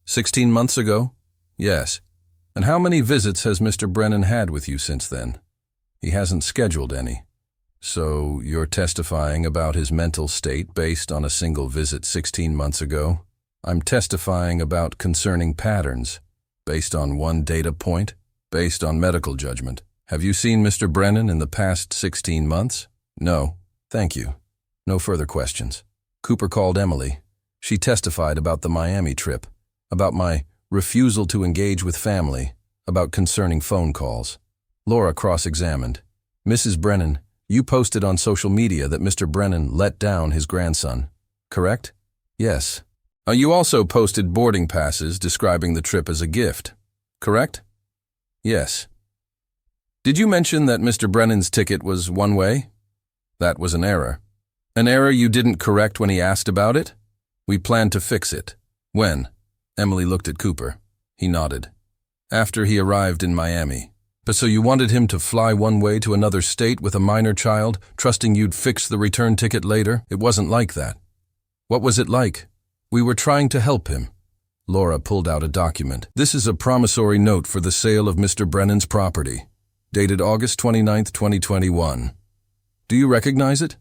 16 months ago?" "Yes. And how many visits has Mr. Brennan had with you since then?" "He hasn't scheduled any." "So you're testifying about his mental state based on a single visit 16 months ago?" "I'm testifying about concerning patterns, based on one data point, based on medical judgment." "Have you seen Mr. Brennan in the past 16 months?" "No." "Thank you. No further questions." Cooper called Emily. She testified about the Miami trip, about my refusal to engage with family, about concerning phone calls. Laura cross-examined. "Mrs. Brennan, you posted on social media that Mr. Brennan let down his grandson, correct?" "Yes." You also posted boarding passes describing the trip as a gift, correct?" "Yes." "Did you mention that Mr. Brennan's ticket was OneWay?" "That was an error." "An error you didn't correct when he asked about it?" "We plan to fix it." "When?" Emily looked at Cooper. He nodded. "After he arrived in Miami." "But so you wanted him to fly one way to another state with a minor child, trusting you'd fix the return ticket later? It wasn't like that." "What was it like?" "We were trying to help him." Laura pulled out a document. "This is a promissory note for the sale of Mr. Brennan's property, dated August 29th, 2021. Do you recognize it?"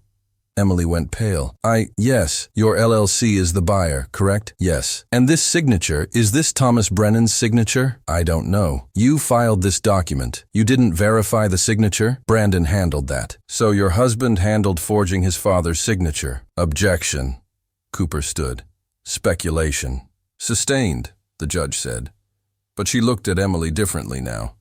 Emily went pale. Yes. Your LLC is the buyer, correct?" "Yes." "And this signature, is this Thomas Brennan's signature?" "I don't know." "You filed this document. You didn't verify the signature?" "Brandon handled that." "So your husband handled forging his father's signature?" "Objection." Cooper stood. "Speculation." "Sustained," the judge said. But she looked at Emily differently now.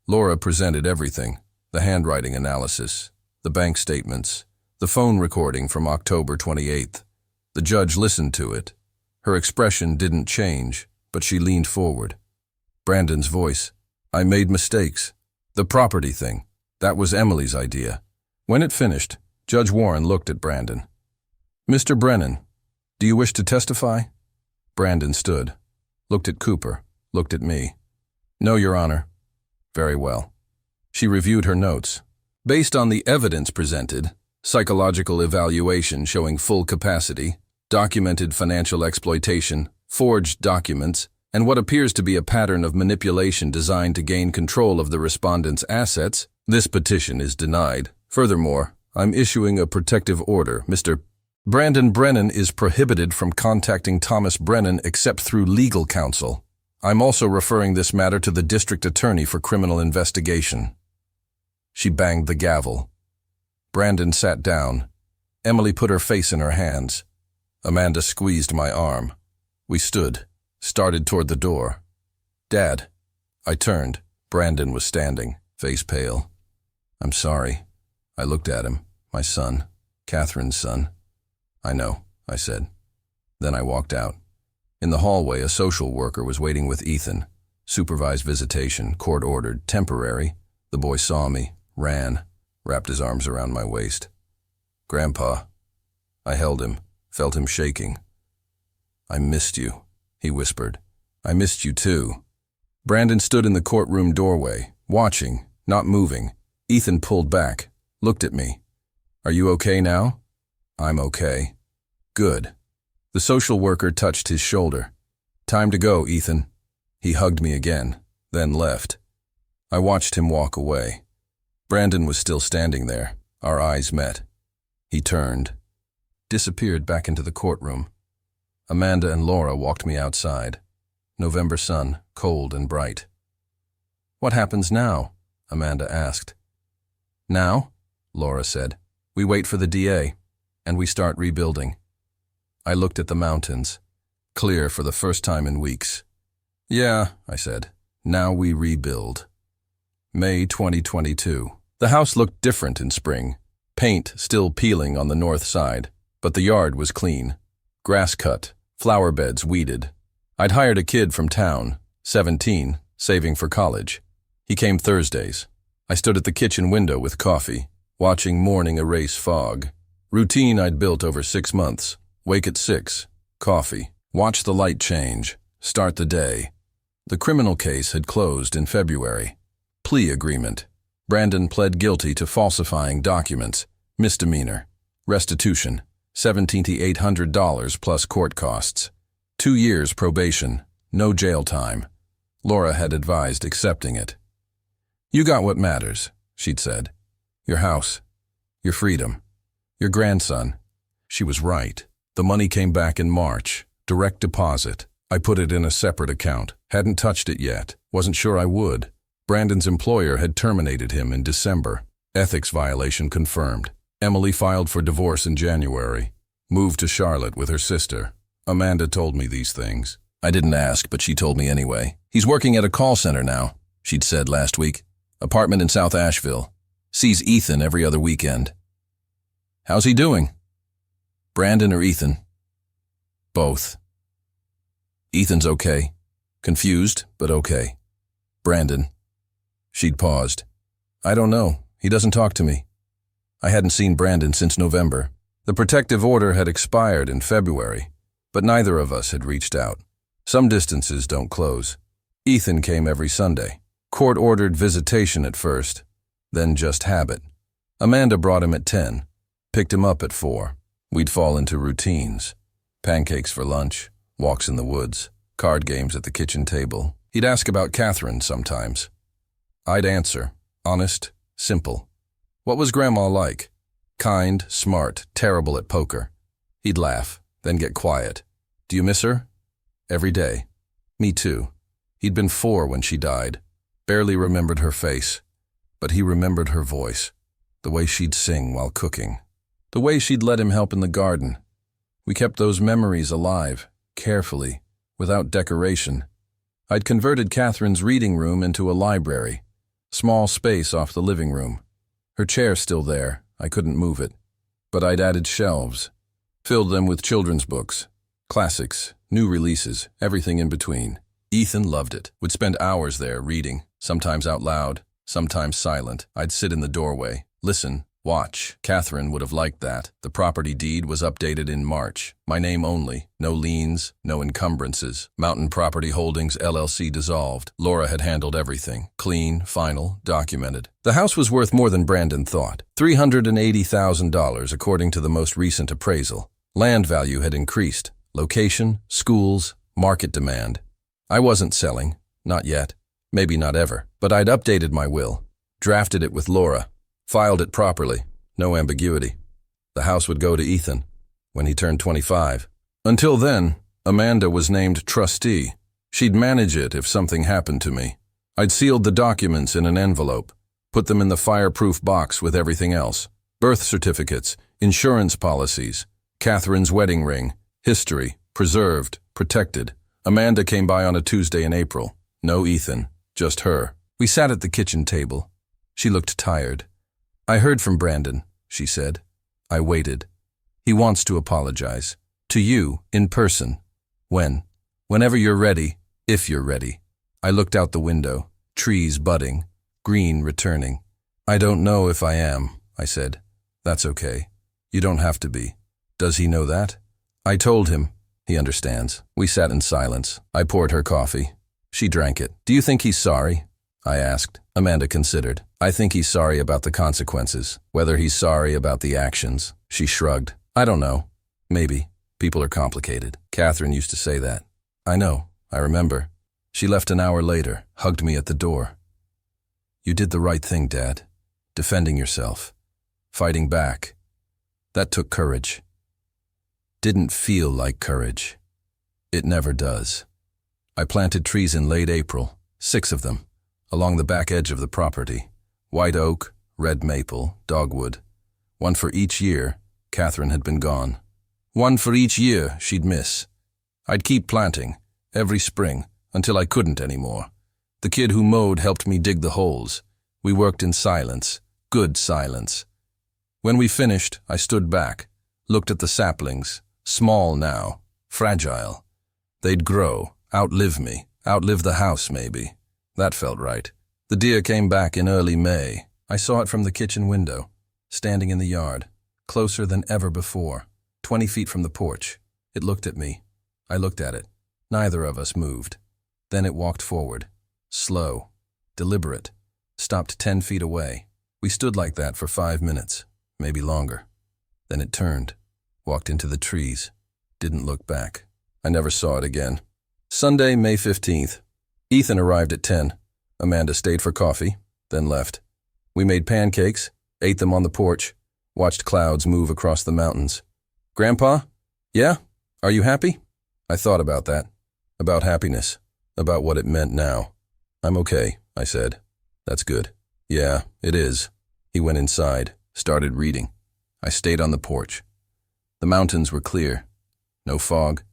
Laura presented everything, the handwriting analysis, the bank statements, the phone recording from October 28th. The judge listened to it. Her expression didn't change, but she leaned forward. Brandon's voice. "I made mistakes. The property thing, that was Emily's idea." When it finished, Judge Warren looked at Brandon. "Mr. Brennan, do you wish to testify?" Brandon stood, looked at Cooper, looked at me. "No, Your Honor." "Very well." She reviewed her notes. "Based on the evidence presented, psychological evaluation showing full capacity, documented financial exploitation, forged documents, and what appears to be a pattern of manipulation designed to gain control of the respondent's assets, this petition is denied. Furthermore, I'm issuing a protective order. Mr. Brandon Brennan is prohibited from contacting Thomas Brennan except through legal counsel. I'm also referring this matter to the district attorney for criminal investigation." She banged the gavel. Brandon sat down. Emily put her face in her hands. Amanda squeezed my arm. We stood, started toward the door. "Dad." I turned. Brandon was standing, face pale. I'm sorry. I looked at him. My son. Catherine's son. I know, I said. Then I walked out. In the hallway, a social worker was waiting with Ethan. Supervised visitation, court-ordered, temporary. The boy saw me, ran, wrapped his arms around my waist. Grandpa. I held him, felt him shaking. I missed you, he whispered. I missed you too. Brandon stood in the courtroom doorway, watching, not moving. Ethan pulled back, looked at me. Are you okay now? I'm okay. Good. The social worker touched his shoulder. Time to go, Ethan. He hugged me again, then left. I watched him walk away. Brandon was still standing there. Our eyes met. He turned, disappeared back into the courtroom. Amanda and Laura walked me outside. November sun, cold and bright. What happens now? Amanda asked. Now, Laura said, we wait for the DA, and we start rebuilding. I looked at the mountains, clear for the first time in weeks. Yeah, I said, now we rebuild. May 2022. The house looked different in spring. Paint still peeling on the north side, but the yard was clean. Grass cut, flower beds weeded. I'd hired a kid from town, 17, saving for college. He came Thursdays. I stood at the kitchen window with coffee, watching morning erase fog. Routine I'd built over 6 months. Wake at 6, coffee, watch the light change, start the day. The criminal case had closed in February. Plea agreement. Brandon pled guilty to falsifying documents, misdemeanor. Restitution, $1,700 plus court costs. 2 years probation, no jail time. Laura had advised accepting it. You got what matters, she'd said. Your house, your freedom, your grandson. She was right. The money came back in March, direct deposit. I put it in a separate account. Hadn't touched it yet. Wasn't sure I would. Brandon's employer had terminated him in December. Ethics violation confirmed. Emily filed for divorce in January. Moved to Charlotte with her sister. Amanda told me these things. I didn't ask, but she told me anyway. He's working at a call center now, she'd said last week. Apartment in South Asheville. Sees Ethan every other weekend. How's he doing? Brandon or Ethan? Both. Ethan's okay. Confused, but okay. Brandon. She'd paused. I don't know. He doesn't talk to me. I hadn't seen Brandon since November. The protective order had expired in February, but neither of us had reached out. Some distances don't close. Ethan came every Sunday. Court-ordered visitation at first, then just habit. Amanda brought him at 10, picked him up at 4. We'd fall into routines. Pancakes for lunch, walks in the woods, card games at the kitchen table. He'd ask about Catherine sometimes. I'd answer, honest, simple. What was Grandma like? Kind, smart, terrible at poker. He'd laugh, then get quiet. Do you miss her? Every day. Me too. He'd been 4 when she died. Barely remembered her face, but he remembered her voice, the way she'd sing while cooking, the way she'd let him help in the garden. We kept those memories alive, carefully, without decoration. I'd converted Catherine's reading room into a library, small space off the living room. Her chair still there, I couldn't move it, but I'd added shelves, filled them with children's books, classics, new releases, everything in between. Ethan loved it, would spend hours there reading, sometimes out loud, sometimes silent. I'd sit in the doorway, listen, watch. Catherine would have liked that. The property deed was updated in March. My name only. No liens, no encumbrances. Mountain Property Holdings LLC dissolved. Laura had handled everything. Clean, final, documented. The house was worth more than Brandon thought. $380,000 according to the most recent appraisal. Land value had increased. Location, schools, market demand. I wasn't selling. Not yet. Maybe not ever. But I'd updated my will. Drafted it with Laura. Filed it properly, no ambiguity. The house would go to Ethan when he turned 25. Until then, Amanda was named trustee. She'd manage it if something happened to me. I'd sealed the documents in an envelope, put them in the fireproof box with everything else. Birth certificates, insurance policies, Catherine's wedding ring, history, preserved, protected. Amanda came by on a Tuesday in April. No Ethan, just her. We sat at the kitchen table. She looked tired. I heard from Brandon, she said. I waited. He wants to apologize. To you, in person. When? Whenever you're ready, if you're ready. I looked out the window, trees budding, green returning. I don't know if I am, I said. That's okay. You don't have to be. Does he know that? I told him. He understands. We sat in silence. I poured her coffee. She drank it. Do you think he's sorry? I asked. Amanda considered. I think he's sorry about the consequences. Whether he's sorry about the actions. She shrugged. I don't know. Maybe. People are complicated. Catherine used to say that. I know. I remember. She left an hour later, hugged me at the door. You did the right thing, Dad. Defending yourself. Fighting back. That took courage. Didn't feel like courage. It never does. I planted trees in late April, 6 of them, along the back edge of the property. White oak, red maple, dogwood. 1 for each year Catherine had been gone. 1 for each year she'd miss. I'd keep planting, every spring, until I couldn't anymore. The kid who mowed helped me dig the holes. We worked in silence, good silence. When we finished, I stood back, looked at the saplings, small now, fragile. They'd grow, outlive me, outlive the house maybe. That felt right. The deer came back in early May. I saw it from the kitchen window, standing in the yard, closer than ever before, 20 feet from the porch. It looked at me. I looked at it. Neither of us moved. Then it walked forward, slow, deliberate, stopped 10 feet away. We stood like that for 5 minutes, maybe longer. Then it turned, walked into the trees, didn't look back. I never saw it again. Sunday, May 15th. Ethan arrived at 10. Amanda stayed for coffee, then left. We made pancakes, ate them on the porch, watched clouds move across the mountains. Grandpa? Yeah? Are you happy? I thought about that. About happiness. About what it meant now. I'm okay, I said. That's good. Yeah, it is. He went inside, started reading. I stayed on the porch. The mountains were clear. No fog,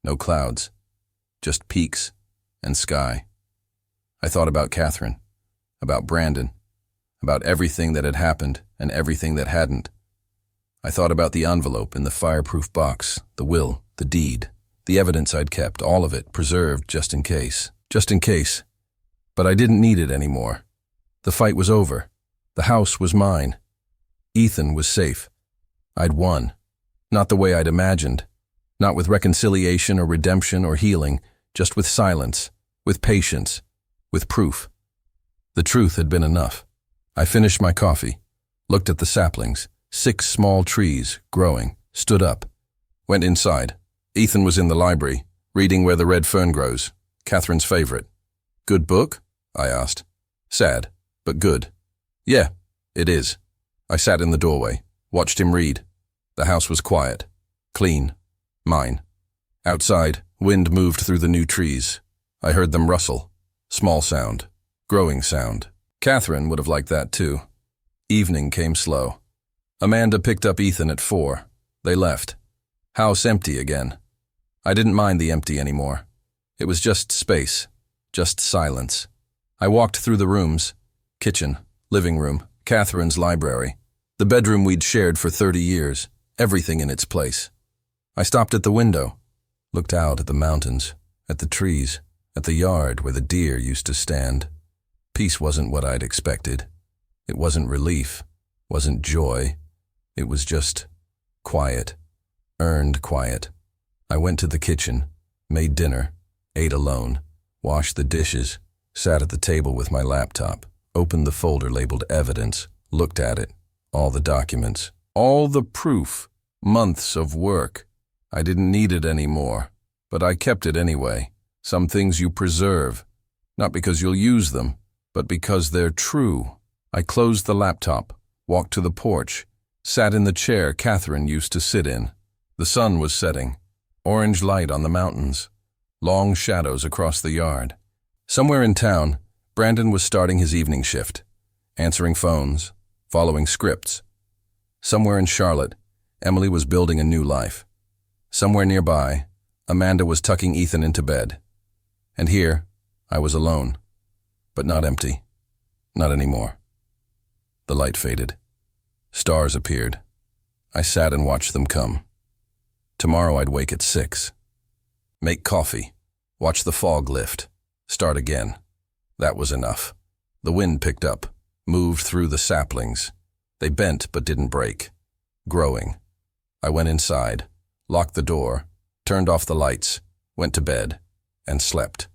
no clouds. Just peaks and sky. I thought about Catherine, about Brandon, about everything that had happened and everything that hadn't. I thought about the envelope in the fireproof box, the will, the deed, the evidence I'd kept, all of it preserved just in case. Just in case. But I didn't need it anymore. The fight was over. The house was mine. Ethan was safe. I'd won. Not the way I'd imagined. Not with reconciliation or redemption or healing, just with silence, with patience, with proof. The truth had been enough. I finished my coffee, looked at the saplings, 6 small trees, growing, stood up, went inside. Ethan was in the library, reading Where the Red Fern Grows, Catherine's favorite. Good book? I asked. Sad, but good. Yeah, it is. I sat in the doorway, watched him read. The house was quiet, clean, mine. Outside, wind moved through the new trees. I heard them rustle. Small sound, growing sound. Catherine would have liked that too. Evening came slow. Amanda picked up Ethan at 4. They left. House empty again. I didn't mind the empty anymore. It was just space, just silence. I walked through the rooms, kitchen, living room, Catherine's library, the bedroom we'd shared for 30 years, everything in its place. I stopped at the window, looked out at the mountains, at the trees, at the yard where the deer used to stand. Peace wasn't what I'd expected. It wasn't relief, wasn't joy. It was just quiet, earned quiet. I went to the kitchen, made dinner, ate alone, washed the dishes, sat at the table with my laptop, opened the folder labeled evidence, looked at it, all the documents, all the proof, months of work. I didn't need it anymore, but I kept it anyway. Some things you preserve, not because you'll use them, but because they're true. I closed the laptop, walked to the porch, sat in the chair Catherine used to sit in. The sun was setting, orange light on the mountains, long shadows across the yard. Somewhere in town, Brandon was starting his evening shift, answering phones, following scripts. Somewhere in Charlotte, Emily was building a new life. Somewhere nearby, Amanda was tucking Ethan into bed. And here, I was alone, but not empty, not anymore. The light faded. Stars appeared. I sat and watched them come. Tomorrow I'd wake at 6. Make coffee. Watch the fog lift. Start again. That was enough. The wind picked up, moved through the saplings. They bent but didn't break. Growing. I went inside, locked the door, turned off the lights, went to bed, and slept.